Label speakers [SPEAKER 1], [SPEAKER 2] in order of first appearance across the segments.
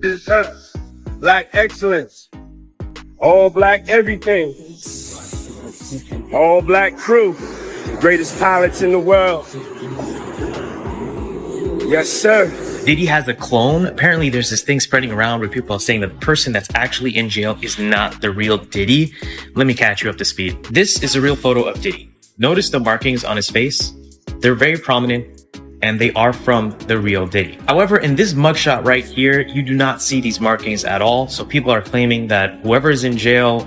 [SPEAKER 1] This is us. Black excellence. All black everything. All black crew. Greatest pilots in the world. Yes, sir.
[SPEAKER 2] Diddy has a clone. Apparently there's this thing spreading around where people are saying that the person that's actually in jail is not the real Diddy. Let me catch you up to speed. This is a real photo of Diddy. Notice the markings on his face. They're very prominent and they are from the real Diddy. However, in this mugshot right here, you do not see these markings at all. So people are claiming that whoever is in jail,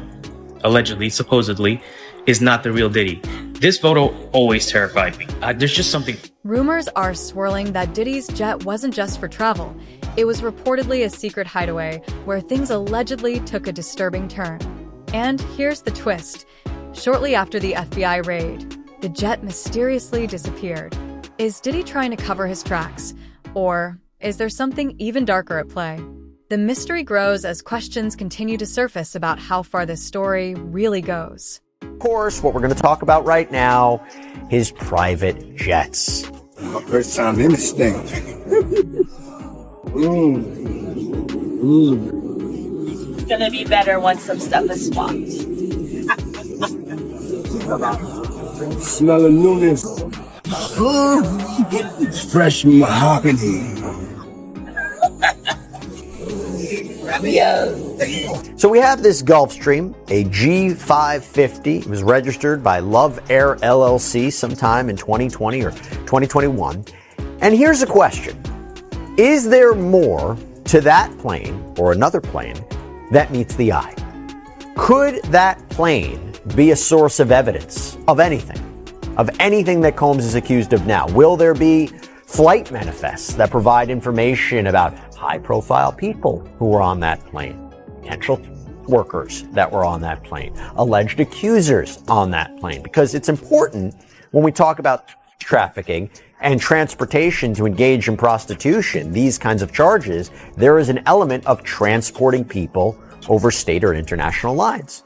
[SPEAKER 2] allegedly, supposedly, is not the real Diddy. This photo always terrified me. There's just something.
[SPEAKER 3] Rumors are swirling that Diddy's jet wasn't just for travel. It was reportedly a secret hideaway where things allegedly took a disturbing turn. And here's the twist. Shortly after the FBI raid, the jet mysteriously disappeared. Is Diddy trying to cover his tracks? Or is there something even darker at play? The mystery grows as questions continue to surface about how far this story really goes.
[SPEAKER 4] Of course, what we're going to talk about right now, his private jets.
[SPEAKER 1] My first time in this thing.
[SPEAKER 5] It's gonna be better once some stuff is swapped.
[SPEAKER 1] Smell of newness. Fresh mahogany.
[SPEAKER 4] So we have this Gulfstream, a G550. It was registered by Love Air LLC sometime in 2020 or 2021. And here's a question. Is there more to that plane or another plane that meets the eye? Could that plane be a source of evidence of anything that Combs is accused of now? Will there be flight manifests that provide information about high-profile people who were on that plane, potential workers that were on that plane, alleged accusers on that plane? Because it's important when we talk about trafficking and transportation to engage in prostitution, these kinds of charges, there is an element of transporting people over state or international lines.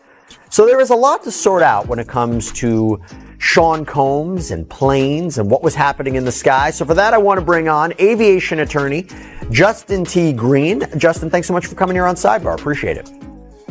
[SPEAKER 4] So there is a lot to sort out when it comes to Sean Combs and planes and what was happening in the sky. So for that, I want to bring on aviation attorney Justin T. Green. Justin, thanks so much for coming here on Sidebar. Appreciate it.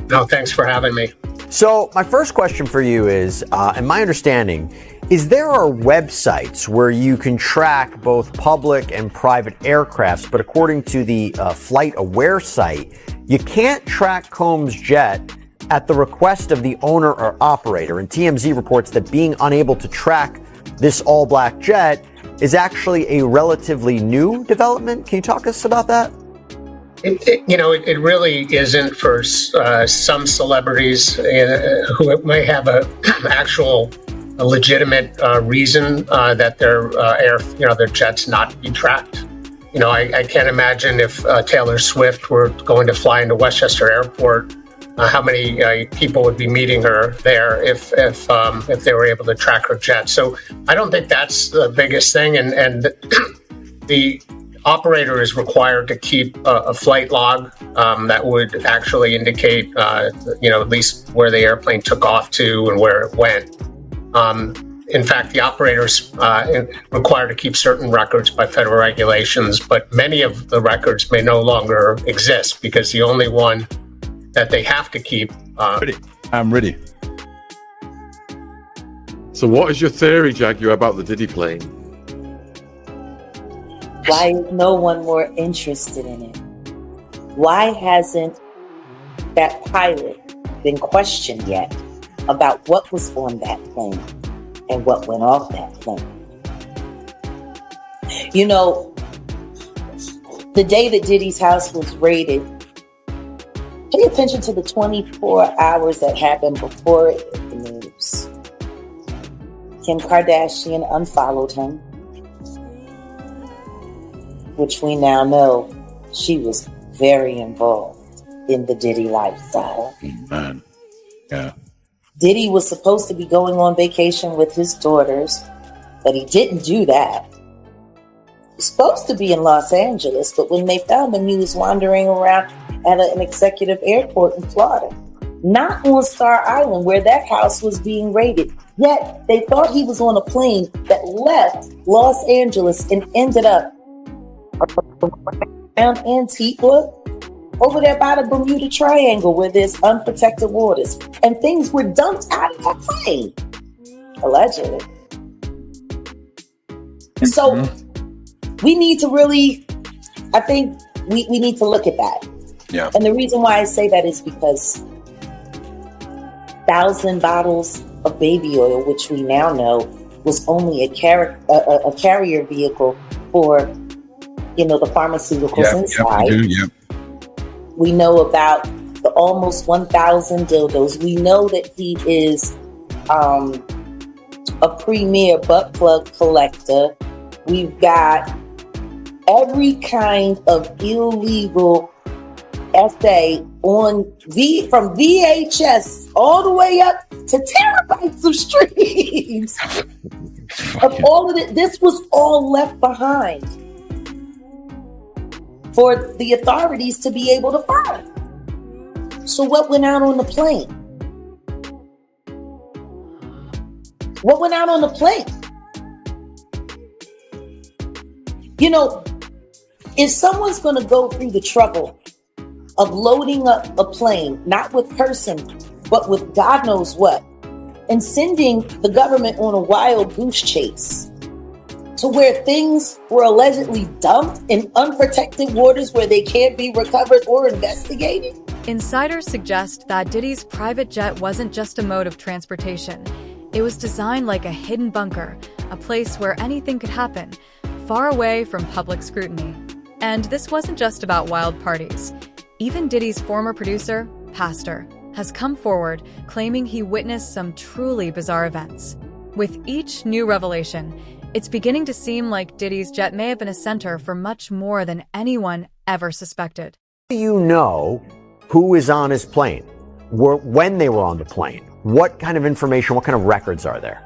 [SPEAKER 6] No, thanks for having me.
[SPEAKER 4] So my first question for you is, and my understanding is there are websites where you can track both public and private aircrafts, but according to the Flight Aware site, you can't track Combs' jet at the request of the owner or operator. And TMZ reports that being unable to track this all-black jet is actually a relatively new development. Can you talk to us about that?
[SPEAKER 6] It really isn't for some celebrities who may have a legitimate reason that their jets not be tracked. I can't imagine if Taylor Swift were going to fly into Westchester Airport, how many people would be meeting her there if they were able to track her jet. So I don't think that's the biggest thing. And the operator is required to keep a flight log that would actually indicate, at least where the airplane took off to and where it went. In fact, the operators required to keep certain records by federal regulations, but many of the records may no longer exist because the only one that they have to keep.
[SPEAKER 7] I'm ready. So what is your theory, Jaguar, about the Diddy plane?
[SPEAKER 5] Why is no one more interested in it? Why hasn't that pilot been questioned yet about what was on that plane and what went off that plane? The day that Diddy's house was raided, pay attention to the 24 hours that happened before it hit the news. Kim Kardashian unfollowed him, which we now know she was very involved in the Diddy lifestyle.
[SPEAKER 7] Man, yeah.
[SPEAKER 5] Diddy was supposed to be going on vacation with his daughters, but he didn't do that. He was supposed to be in Los Angeles, but when they found him, he was wandering around at an executive airport in Florida, not on Star Island where that house was being raided. Yet they thought he was on a plane that left Los Angeles and ended up around Antigua over there by the Bermuda Triangle where there's unprotected waters, and things were dumped out of that plane, allegedly. So we need to really, I think we need to look at that.
[SPEAKER 7] Yeah.
[SPEAKER 5] And the reason why I say that is because 1,000 bottles of baby oil, which we now know was only a carrier vehicle for, the pharmaceuticals inside.
[SPEAKER 7] We do, yeah.
[SPEAKER 5] We know about the almost 1,000 dildos. We know that he is a premier butt plug collector. We've got every kind of illegal essay on from VHS all the way up to terabytes of streams of all of it. This was all left behind for the authorities to be able to find. So what went out on the plane? What went out on the plane? If someone's going to go through the trouble of loading up a plane, not with person, but with God knows what, and sending the government on a wild goose chase to where things were allegedly dumped in unprotected waters where they can't be recovered or investigated?
[SPEAKER 3] Insiders suggest that Diddy's private jet wasn't just a mode of transportation. It was designed like a hidden bunker, a place where anything could happen, far away from public scrutiny. And this wasn't just about wild parties. Even Diddy's former producer, Pastor, has come forward claiming he witnessed some truly bizarre events. With each new revelation, it's beginning to seem like Diddy's jet may have been a center for much more than anyone ever suspected.
[SPEAKER 4] Do you know who is on his plane? When they were on the plane? What kind of information, what kind of records are there?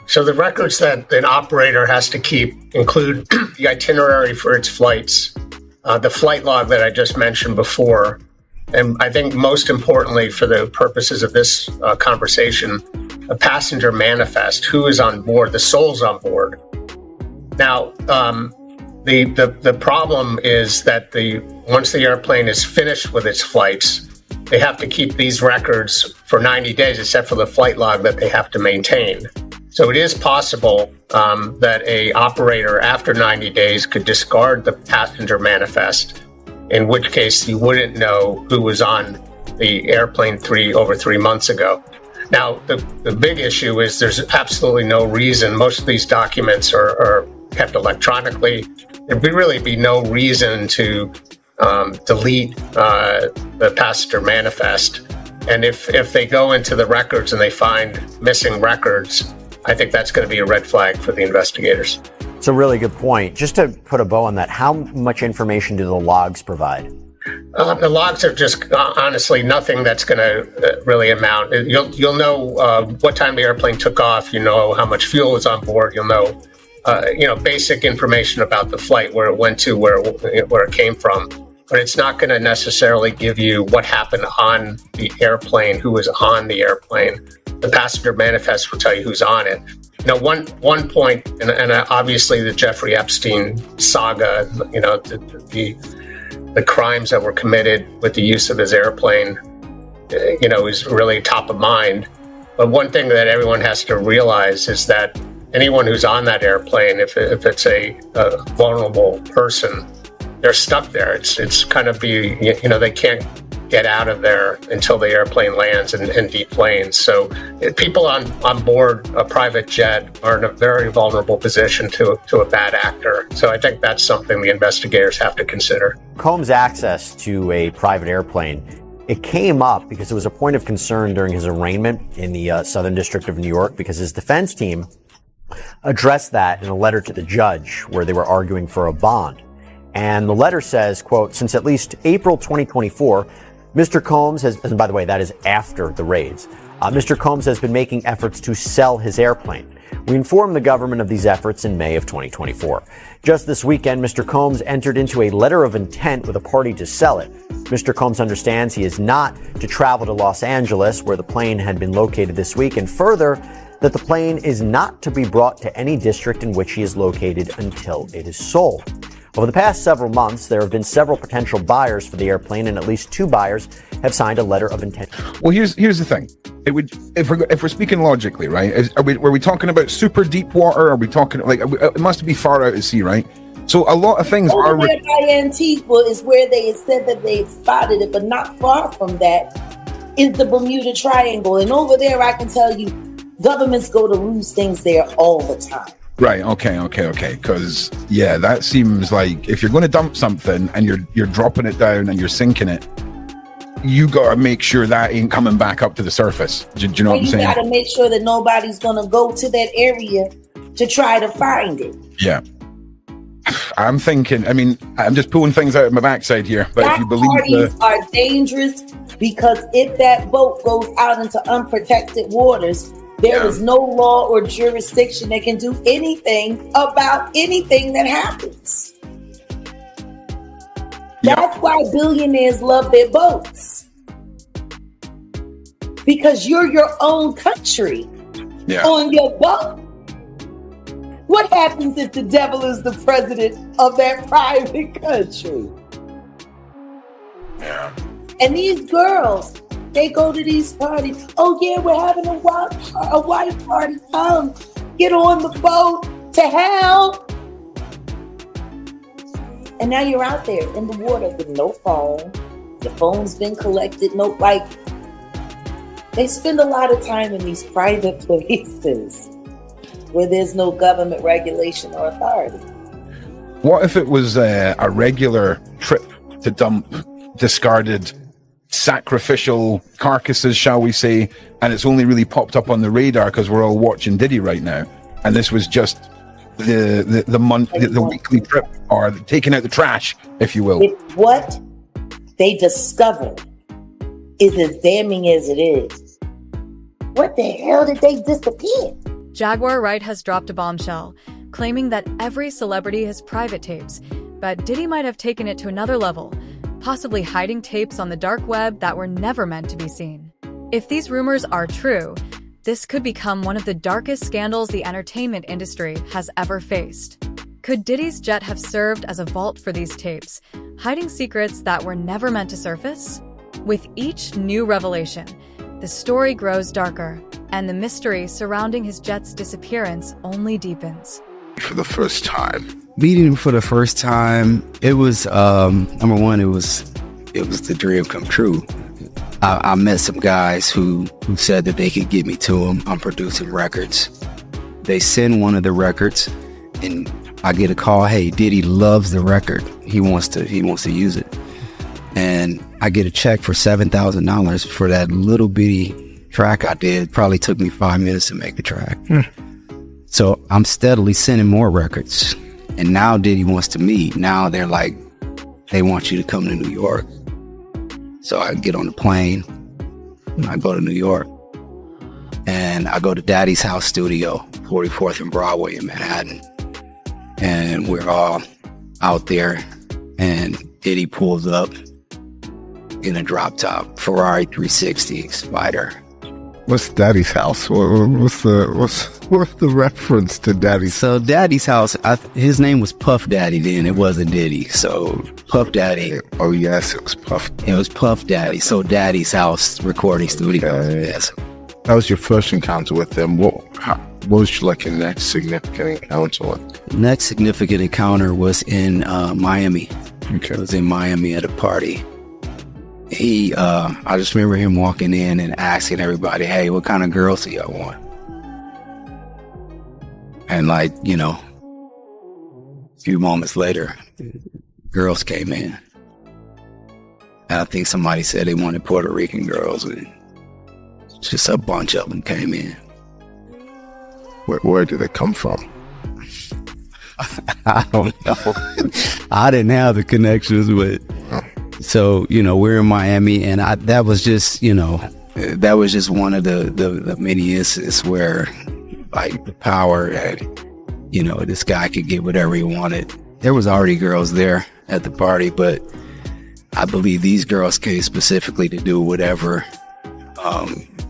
[SPEAKER 6] So the records that an operator has to keep include the itinerary for its flights, the flight log that I just mentioned before, and I think most importantly for the purposes of this conversation, a passenger manifest, who is on board, the souls on board. Now, the problem is that once the airplane is finished with its flights, they have to keep these records for 90 days, except for the flight log that they have to maintain. So it is possible that a operator after 90 days could discard the passenger manifest, in which case you wouldn't know who was on the airplane over 3 months ago. Now, the big issue is there's absolutely no reason. Most of these documents are kept electronically. There'd really be no reason to delete the passenger manifest. And if they go into the records and they find missing records, I think that's going to be a red flag for the investigators.
[SPEAKER 4] It's a really good point. Just to put a bow on that, how much information do the logs provide?
[SPEAKER 6] The logs are just honestly nothing that's going to really amount. You'll know what time the airplane took off. You know how much fuel is on board. You'll know basic information about the flight, where it went to, where it came from. But it's not going to necessarily give you what happened on the airplane, who was on the airplane. The passenger manifest will tell you who's on it. One point, and obviously the Jeffrey Epstein saga, the crimes that were committed with the use of his airplane, is really top of mind. But one thing that everyone has to realize is that anyone who's on that airplane, if it's a vulnerable person, they're stuck there. It's kind of they can't get out of there until the airplane lands and deplanes. So people on board a private jet are in a very vulnerable position to a bad actor. So I think that's something the investigators have to consider.
[SPEAKER 4] Combs' access to a private airplane, it came up because it was a point of concern during his arraignment in the Southern District of New York, because his defense team addressed that in a letter to the judge where they were arguing for a bond. And the letter says, quote, since at least April 2024, Mr. Combs has, and by the way, that is after the raids, Mr. Combs has been making efforts to sell his airplane. We informed the government of these efforts in May of 2024. Just this weekend, Mr. Combs entered into a letter of intent with a party to sell it. Mr. Combs understands he is not to travel to Los Angeles, where the plane had been located this week, and further, that the plane is not to be brought to any district in which he is located until it is sold. Over the past several months, there have been several potential buyers for the airplane, and at least 2 buyers have signed a letter of intent.
[SPEAKER 8] Well, here's the thing. If we're speaking logically, right? Were we talking about super deep water? Are we talking it must be far out at sea, right? So a lot of things
[SPEAKER 5] over there by Antigua is where they had said that they had spotted it, but not far from that is the Bermuda Triangle. And over there, I can tell you, governments go to lose things there all the time.
[SPEAKER 8] Right. Okay. Because that seems like if you're going to dump something and you're dropping it down and you're sinking it, you got to make sure that ain't coming back up to the surface. Do you know what I'm saying?
[SPEAKER 5] You got to make sure that nobody's going to go to that area to try to find it.
[SPEAKER 8] Yeah. I'm thinking, I'm just pulling things out of my backside here, but if you believe
[SPEAKER 5] parties are dangerous because if that boat goes out into unprotected waters, there is no law or jurisdiction that can do anything about anything that happens. That's why billionaires love their boats. Because you're your own country on your boat. What happens if the devil is the president of that private country?
[SPEAKER 8] Yeah.
[SPEAKER 5] And these girls, they go to these parties. Oh yeah, we're having a white party. Come, get on the boat to hell. And now you're out there in the water with no phone. The phone's been collected. They spend a lot of time in these private places where there's no government regulation or authority.
[SPEAKER 8] What if it was a regular trip to dump discarded sacrificial carcasses, shall we say, and it's only really popped up on the radar because we're all watching Diddy right now, and this was just the weekly trip or taking out the trash, if you will.
[SPEAKER 5] If what they discovered is as damning as it is, what the hell did they disappear?
[SPEAKER 3] Jaguar Wright has dropped a bombshell, claiming that every celebrity has private tapes, but Diddy might have taken it to another level, possibly hiding tapes on the dark web that were never meant to be seen. If these rumors are true, this could become one of the darkest scandals the entertainment industry has ever faced. Could Diddy's jet have served as a vault for these tapes, hiding secrets that were never meant to surface? With each new revelation, the story grows darker, and the mystery surrounding his jet's disappearance only deepens.
[SPEAKER 9] For the first time.
[SPEAKER 10] Meeting him for the first time, it was, number one, it was the dream come true. I met some guys who said that they could get me to him. I'm producing records. They send one of the records, and I get a call, hey, Diddy loves the record. He wants to use it. And I get a check for $7,000 for that little bitty track I did. Probably took me 5 minutes to make the track. So I'm steadily sending more records. And now Diddy wants to meet. Now they're like, they want you to come to New York. So I get on the plane and I go to New York. And I go to Daddy's House Studio, 44th and Broadway in Manhattan. And we're all out there. And Diddy pulls up in a drop top Ferrari 360 Spider.
[SPEAKER 9] What's Daddy's house? What's the reference to Daddy's?
[SPEAKER 10] So Daddy's house, his name was Puff Daddy then. It wasn't Diddy. So Puff Daddy.
[SPEAKER 9] Oh yes, it was Puff.
[SPEAKER 10] It was Puff Daddy. So Daddy's house recording studio.
[SPEAKER 9] Okay.
[SPEAKER 10] Yes.
[SPEAKER 9] That was your first encounter with them. What was your next significant encounter with?
[SPEAKER 10] Next significant encounter was in Miami.
[SPEAKER 9] Okay.
[SPEAKER 10] It was in Miami at a party. I just remember him walking in and asking everybody, hey, what kind of girls do y'all want? And a few moments later, girls came in. And I think somebody said they wanted Puerto Rican girls, and just a bunch of them came in.
[SPEAKER 9] Where did they come from?
[SPEAKER 10] I don't know. I didn't have the connections with. So, we're in Miami, and that was just one of the many instances where, the power and, this guy could get whatever he wanted. There was already girls there at the party, but I believe these girls came specifically to do whatever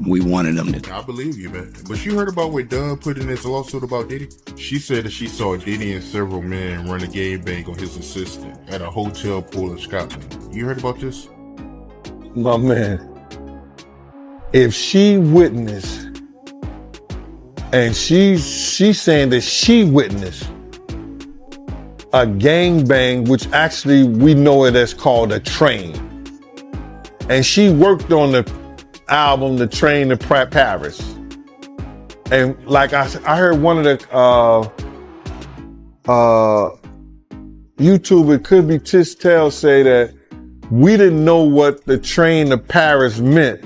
[SPEAKER 10] we wanted them to.
[SPEAKER 9] I believe you, man. But you heard about what Dunn put in this lawsuit about Diddy? She said that she saw Diddy and several men run a game bank on his assistant at a hotel pool in Scotland. You heard about this?
[SPEAKER 1] My man, if she witnessed, and she's saying that she witnessed a gangbang, which actually we know it as called a train, and she worked on the album The Train to Paris, and like I heard one of the YouTuber Could Be Tistel say that we didn't know what the train to Paris meant,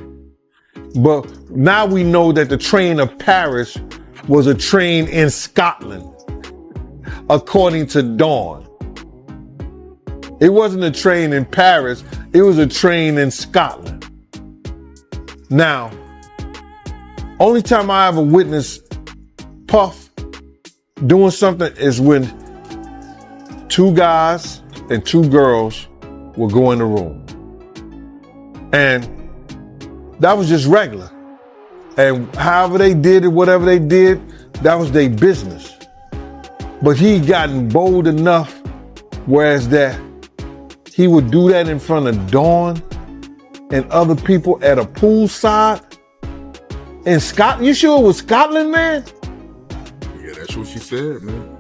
[SPEAKER 1] but now we know that the train to Paris was a train in Scotland, according to Dawn. It wasn't a train in Paris, it was a train in Scotland. Now, only time I ever witnessed Puff doing something is when 2 guys and 2 girls will go in the room. And that was just regular. And however they did it, whatever they did, that was their business. But he gotten bold enough, whereas that he would do that in front of Dawn and other people at a poolside in Scotland. You sure it was Scotland, man?
[SPEAKER 9] Yeah, that's what she said, man.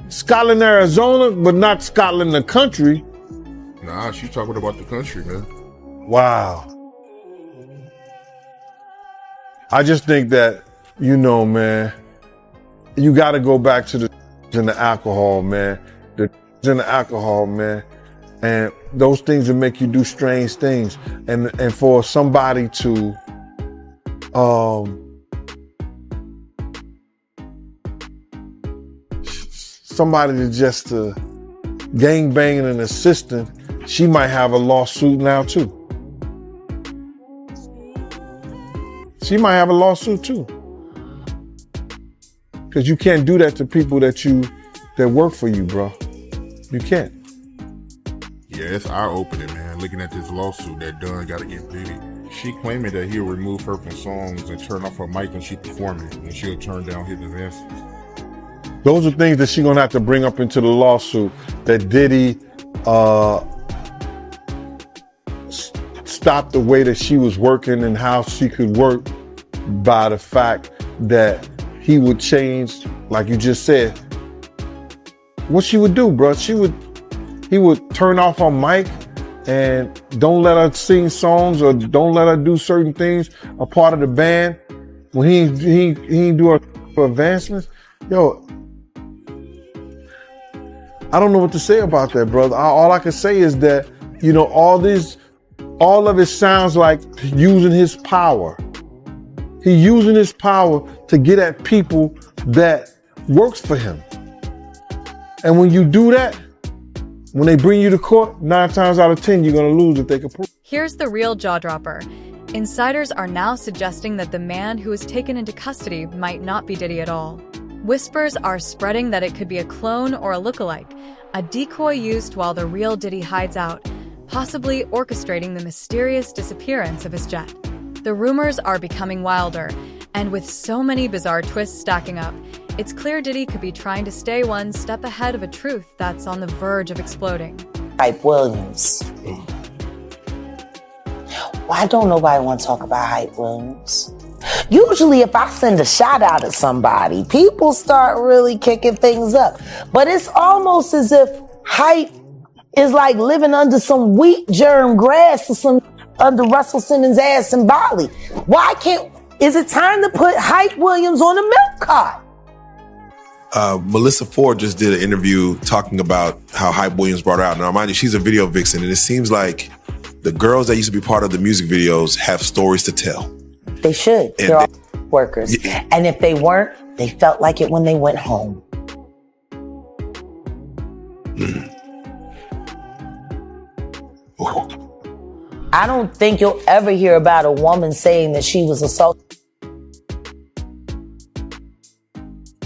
[SPEAKER 1] Scotland, Arizona, but not Scotland, the country.
[SPEAKER 9] Nah, she talking about the country, man.
[SPEAKER 1] Wow. I just think that, you know, man, you got to go back to the in the alcohol, man. The in the alcohol, man. And those things that make you do strange things. And for somebody to just to gang banging an assistant, she might have a lawsuit now too. She might have a lawsuit too. Because you can't do that to people that work for you, bro. You can't.
[SPEAKER 9] Yeah, it's eye-opening, man, looking at this lawsuit that Dunn got against Diddy. She claiming that he'll remove her from songs and turn off her mic when she performing, and she'll turn down his advances.
[SPEAKER 1] Those are things that she's gonna have to bring up into the lawsuit, that Diddy stopped the way that she was working and how she could work by the fact that he would change, like you just said. What she would do, bro, he would turn off her mic and don't let her sing songs or don't let her do certain things, a part of the band, when he ain't do her advancements. Yo, I don't know what to say about that, brother. All I can say is that, you know, all of it sounds like using his power. He using his power to get at people that works for him. And when you do that, when they bring you to court, 9 times out of 10, you're going to lose if they can prove.
[SPEAKER 3] Here's the real jaw dropper. Insiders are now suggesting that the man who was taken into custody might not be Diddy at all. Whispers are spreading that it could be a clone or a lookalike, a decoy used while the real Diddy hides out, possibly orchestrating the mysterious disappearance of his jet. The rumors are becoming wilder, and with so many bizarre twists stacking up, it's clear Diddy could be trying to stay one step ahead of a truth that's on the verge of exploding.
[SPEAKER 5] Hype Williams. Why don't nobody want to talk about Hype Williams? Usually if I send a shout out at somebody, people start really kicking things up. But it's almost as if Hype is like living under some wheat germ grass or under Russell Simmons' ass in Bali. Is it time to put Hype Williams on a milk cart?
[SPEAKER 11] Melissa Ford just did an interview talking about how Hype Williams brought her out. Now, mind you, she's a video vixen, and it seems like the girls that used to be part of the music videos have stories to tell.
[SPEAKER 5] They should. They're all workers. Yeah. And if they weren't, they felt like it when they went home. I don't think you'll ever hear about a woman saying that she was assaulted.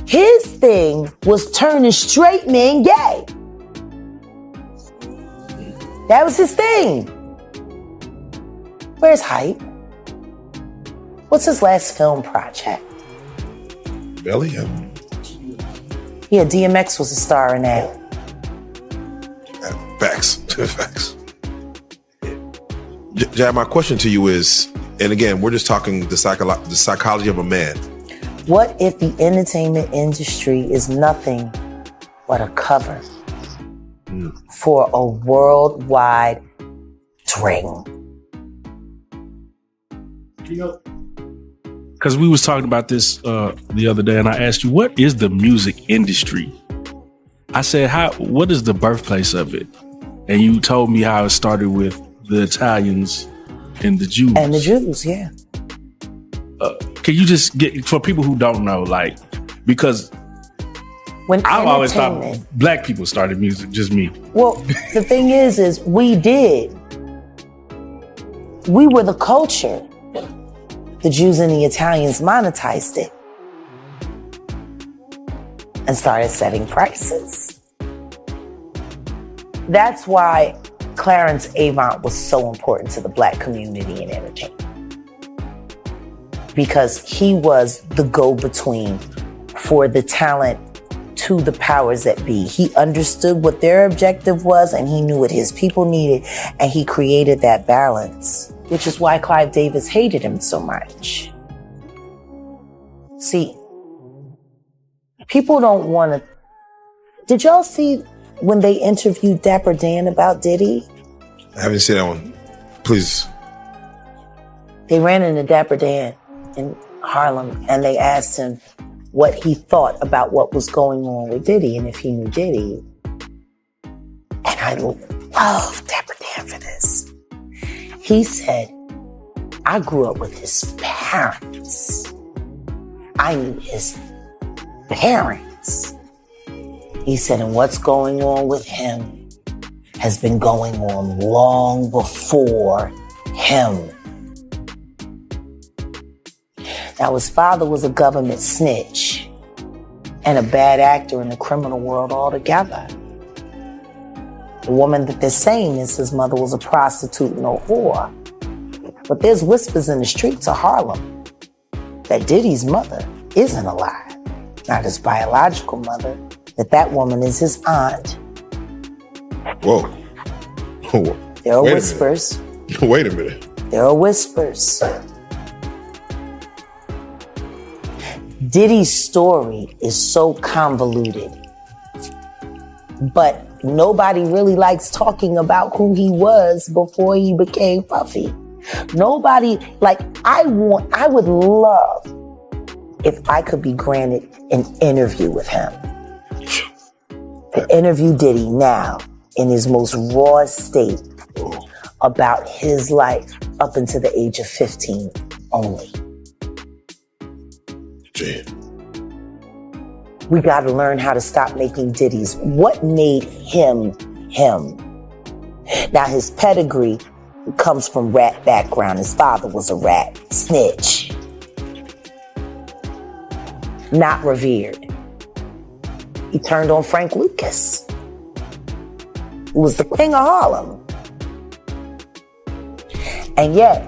[SPEAKER 5] His thing was turning straight men gay. That was his thing. Where's Hype? What's his last film project?
[SPEAKER 11] Belly?
[SPEAKER 5] Yeah, DMX was a star in that.
[SPEAKER 11] Facts. Facts. Jab, my question to you is, and again, we're just talking the psychology of a man.
[SPEAKER 5] What if the entertainment industry is nothing but a cover for a worldwide dream?
[SPEAKER 12] Because we was talking about this the other day, and I asked you, what is the music industry? I said, what is the birthplace of it? And you told me how it started with the Italians and the Jews.
[SPEAKER 5] And the Jews, yeah.
[SPEAKER 12] Can you just get, for people who don't know, like, because I've always thought black people started music, just me.
[SPEAKER 5] Well, the thing is we did. We were the culture. The Jews and the Italians monetized it and started setting prices. That's why Clarence Avant was so important to the black community in entertainment. Because he was the go-between for the talent to the powers that be. He understood what their objective was, and he knew what his people needed, and he created that balance, which is why Clive Davis hated him so much. See, people don't want to... Did y'all see when they interviewed Dapper Dan about Diddy?
[SPEAKER 11] I haven't seen that one. Please.
[SPEAKER 5] They ran into Dapper Dan in Harlem, and they asked him what he thought about what was going on with Diddy and if he knew Diddy. And I love Dapper Dan for this. He said, I grew up with his parents. I knew his parents. He said, and what's going on with him has been going on long before him. Now, his father was a government snitch and a bad actor in the criminal world altogether. The woman that they're saying is his mother was a prostitute and a whore. But there's whispers in the streets of Harlem that Diddy's mother isn't alive, not his biological mother, that woman is his aunt.
[SPEAKER 11] Whoa.
[SPEAKER 5] There are whispers.
[SPEAKER 11] Wait a minute.
[SPEAKER 5] There are whispers. Diddy's story is so convoluted, but nobody really likes talking about who he was before he became Puffy. Nobody, like, I would love if I could be granted an interview with him. To interview Diddy now in his most raw state about his life up until the age of 15 only. We got to learn how to stop making Diddies. What made him him? Now, his pedigree comes from rat background. His father was a rat, snitch, not revered. He turned on Frank Lucas, who was the king of Harlem. And yet,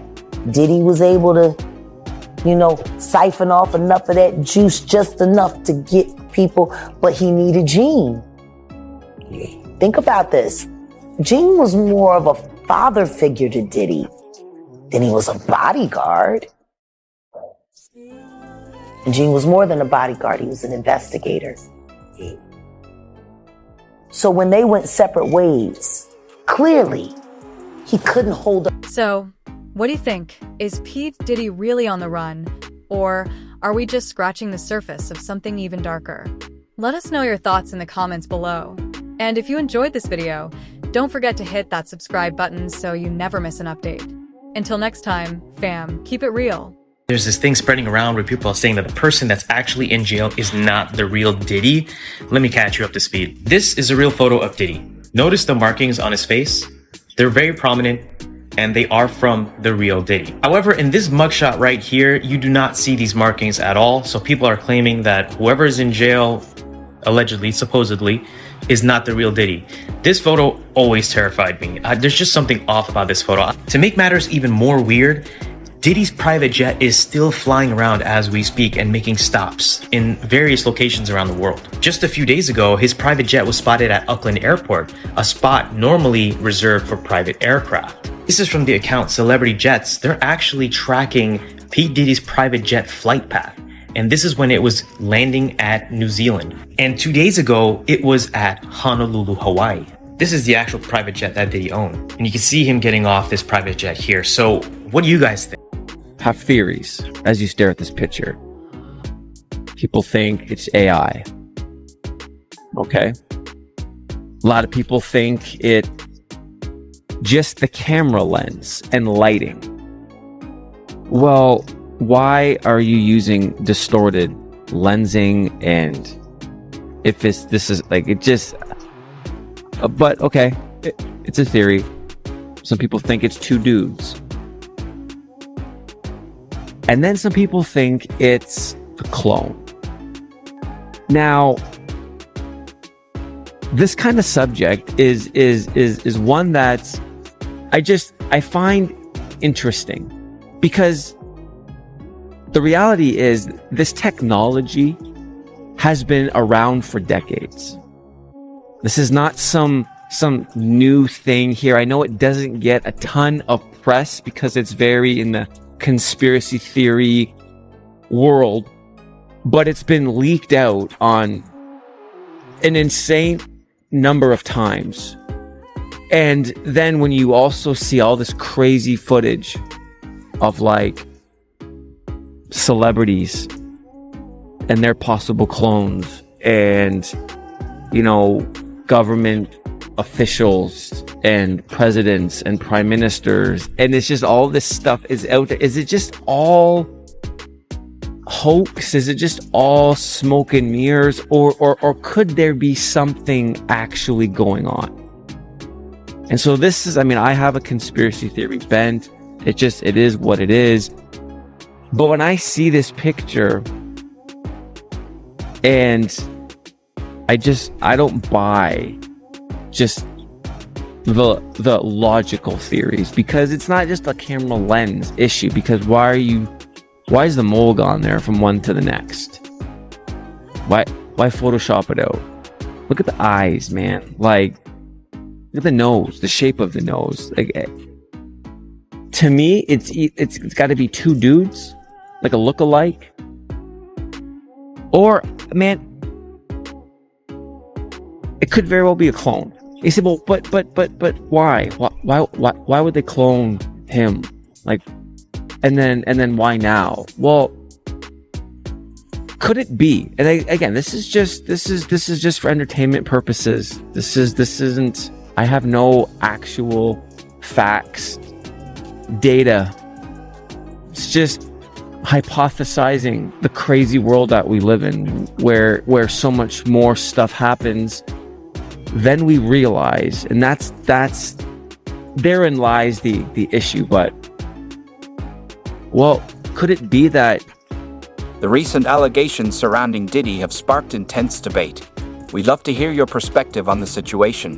[SPEAKER 5] Diddy was able to, siphon off enough of that juice, just enough to get people, but he needed Gene. Think about this. Gene was more of a father figure to Diddy than he was a bodyguard. And Gene was more than a bodyguard, he was an investigator. So when they went separate ways, clearly he couldn't hold up.
[SPEAKER 3] So, what do you think? Is P. Diddy really on the run? Or are we just scratching the surface of something even darker? Let us know your thoughts in the comments below. And if you enjoyed this video, don't forget to hit that subscribe button so you never miss an update. Until next time, fam, keep it real.
[SPEAKER 2] There's this thing spreading around where people are saying that the person that's actually in jail is not the real Diddy. Let me catch you up to speed. This is a real photo of Diddy. Notice the markings on his face. They're very prominent, and they are from the real Diddy. However, in this mugshot right here, you do not see these markings at all. So people are claiming that whoever is in jail, allegedly, supposedly, is not the real Diddy. This photo always terrified me. There's just something off about this photo. To make matters even more weird, Diddy's private jet is still flying around as we speak and making stops in various locations around the world. Just a few days ago, his private jet was spotted at Auckland Airport, a spot normally reserved for private aircraft. This is from the account Celebrity Jets. They're actually tracking P. Diddy's private jet flight path. And this is when it was landing at New Zealand. And 2 days ago, it was at Honolulu, Hawaii. This is the actual private jet that Diddy owned. And you can see him getting off this private jet here. So what do you guys think?
[SPEAKER 13] Have theories as you stare at this picture. People think it's AI. Okay. A lot of people think it just the camera lens and lighting. Well, why are you using distorted lensing? And if this is like, it just, but okay, it's a theory. Some people think it's two dudes. And then some people think it's a clone. Now, this kind of subject is one that's I find interesting, because the reality is this technology has been around for decades. This is not some new thing here. I know it doesn't get a ton of press because it's very in the conspiracy theory world, but it's been leaked out on an insane number of times. And then when you also see all this crazy footage of like celebrities and their possible clones, and you know, government officials and presidents and prime ministers, and it's just all this stuff is out there. Is it just all hoax? Is it just all smoke and mirrors, or could there be something actually going on? And so this is, I mean, I have a conspiracy theory bent. It is what it is. But when I see this picture, and I don't buy just the logical theories, because it's not just a camera lens issue. Because why is the mole gone there from one to the next? Why Photoshop it out? Look at the eyes, man. Like, look at the nose, the shape of the nose. Like, to me, it's got to be two dudes, like a look-alike. Or, man, it could very well be a clone. You say, well, but why? Why would they clone him? Like, and then why now? Well, could it be? And again, this is just for entertainment purposes. This isn't. I have no actual facts, data. It's just hypothesizing the crazy world that we live in, where so much more stuff happens than we realize, and that's therein lies the issue. But, well, could it be that
[SPEAKER 14] the recent allegations surrounding Diddy have sparked intense debate? We'd love to hear your perspective on the situation.